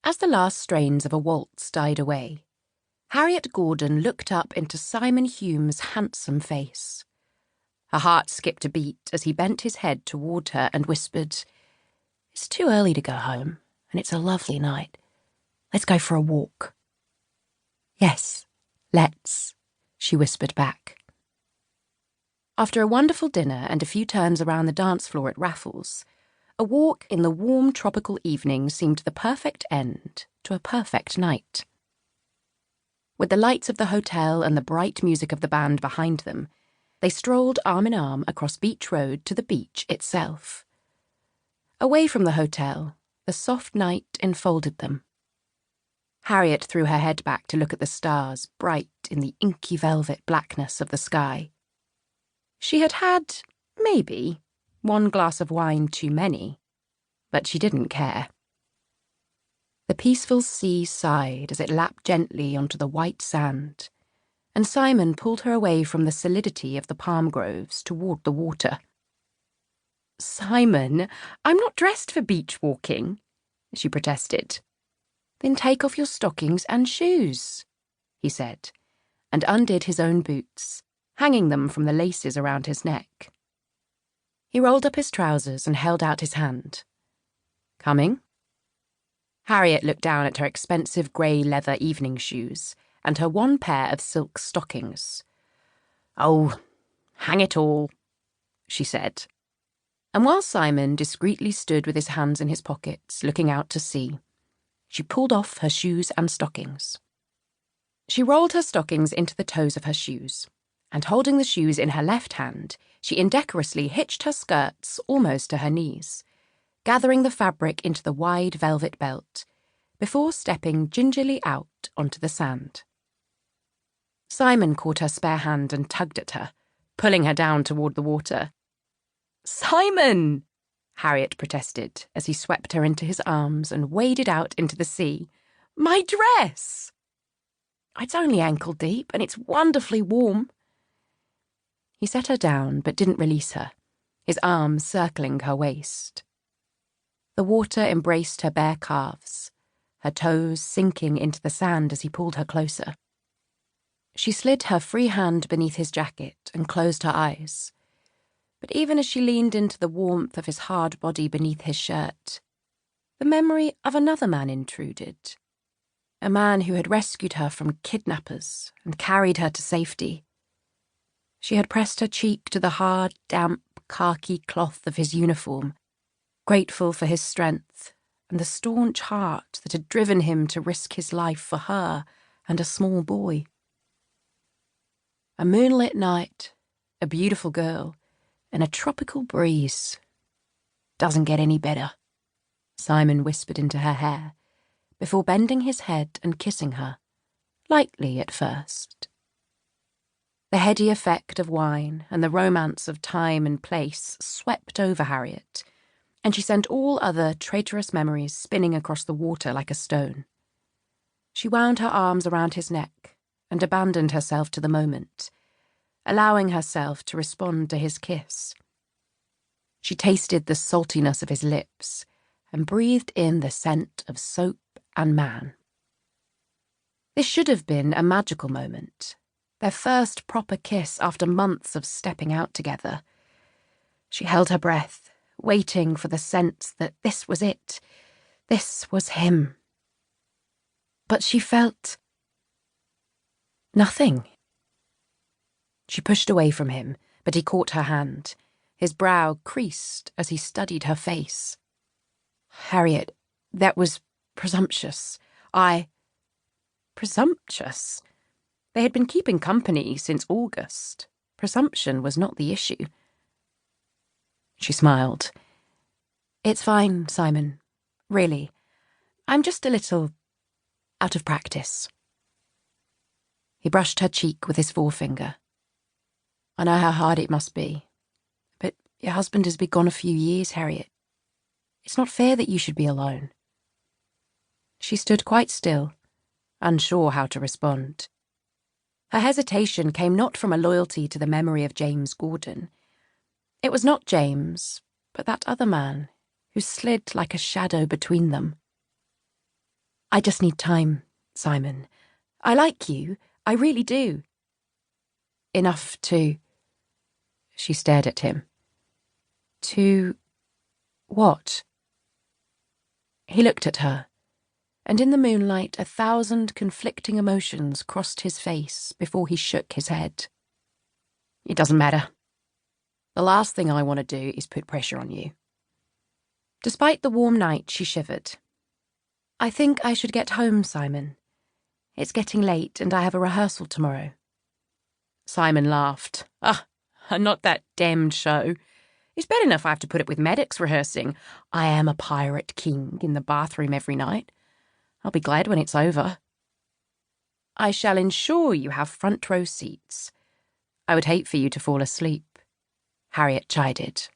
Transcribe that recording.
As the last strains of a waltz died away, Harriet Gordon looked up into Simon Hume's handsome face. Her heart skipped a beat as he bent his head toward her and whispered, "It's too early to go home, and it's a lovely night. Let's go for a walk." "Yes, let's," she whispered back. After a wonderful dinner and a few turns around the dance floor at Raffles, a walk in the warm tropical evening seemed the perfect end to a perfect night. With the lights of the hotel and the bright music of the band behind them, they strolled arm in arm across Beach Road to the beach itself. Away from the hotel, the soft night enfolded them. Harriet threw her head back to look at the stars, bright in the inky velvet blackness of the sky. She had had, maybe, one glass of wine too many, but she didn't care. The peaceful sea sighed as it lapped gently onto the white sand, and Simon pulled her away from the solidity of the palm groves toward the water. "Simon, I'm not dressed for beach walking," she protested. "Then take off your stockings and shoes," he said, and undid his own boots, hanging them from the laces around his neck. He rolled up his trousers and held out his hand. "Coming?" Harriet looked down at her expensive grey leather evening shoes and her one pair of silk stockings. "Oh, hang it all," she said. And while Simon discreetly stood with his hands in his pockets, looking out to sea, she pulled off her shoes and stockings. She rolled her stockings into the toes of her shoes, and holding the shoes in her left hand, she indecorously hitched her skirts almost to her knees, gathering the fabric into the wide velvet belt, before stepping gingerly out onto the sand. Simon caught her spare hand and tugged at her, pulling her down toward the water. "Simon!" Harriet protested as he swept her into his arms and waded out into the sea. "My dress!" "It's only ankle deep, and it's wonderfully warm." He set her down, but didn't release her, his arms circling her waist. The water embraced her bare calves, her toes sinking into the sand as he pulled her closer. She slid her free hand beneath his jacket and closed her eyes. But even as she leaned into the warmth of his hard body beneath his shirt, the memory of another man intruded. A man who had rescued her from kidnappers and carried her to safety. She had pressed her cheek to the hard, damp, khaki cloth of his uniform, grateful for his strength and the staunch heart that had driven him to risk his life for her and a small boy. A moonlit night, a beautiful girl, and a tropical breeze. "Doesn't get any better," Simon whispered into her hair, before bending his head and kissing her, lightly at first. The heady effect of wine and the romance of time and place swept over Harriet, and she sent all other traitorous memories spinning across the water like a stone. She wound her arms around his neck and abandoned herself to the moment, allowing herself to respond to his kiss. She tasted the saltiness of his lips and breathed in the scent of soap and man. This should have been a magical moment, their first proper kiss after months of stepping out together. She held her breath, waiting for the sense that this was it, this was him. But she felt nothing. She pushed away from him, but he caught her hand. His brow creased as he studied her face. "Harriet, that was presumptuous. Presumptuous? They had been keeping company since August. Presumption was not the issue. She smiled. "It's fine, Simon. Really. I'm just a little out of practice." He brushed her cheek with his forefinger. "I know how hard it must be. But your husband has been gone a few years, Harriet. It's not fair that you should be alone." She stood quite still, unsure how to respond. Her hesitation came not from a loyalty to the memory of James Gordon. It was not James, but that other man who slid like a shadow between them. I just need time, Simon. I like you. I really do. Enough to... She stared at him. To... what? He looked at her, and in the moonlight 1,000 conflicting emotions crossed his face before he shook his head. It doesn't matter. The last thing I want to do is put pressure on you. Despite the warm night, she shivered. I think I should get home, Simon. It's getting late and I have a rehearsal tomorrow. Simon laughed. Not that damned show. It's bad enough I have to put up with medics rehearsing. I am a pirate king in the bathroom every night. I'll be glad when it's over. I shall ensure you have front row seats. I would hate for you to fall asleep, Harriet chided.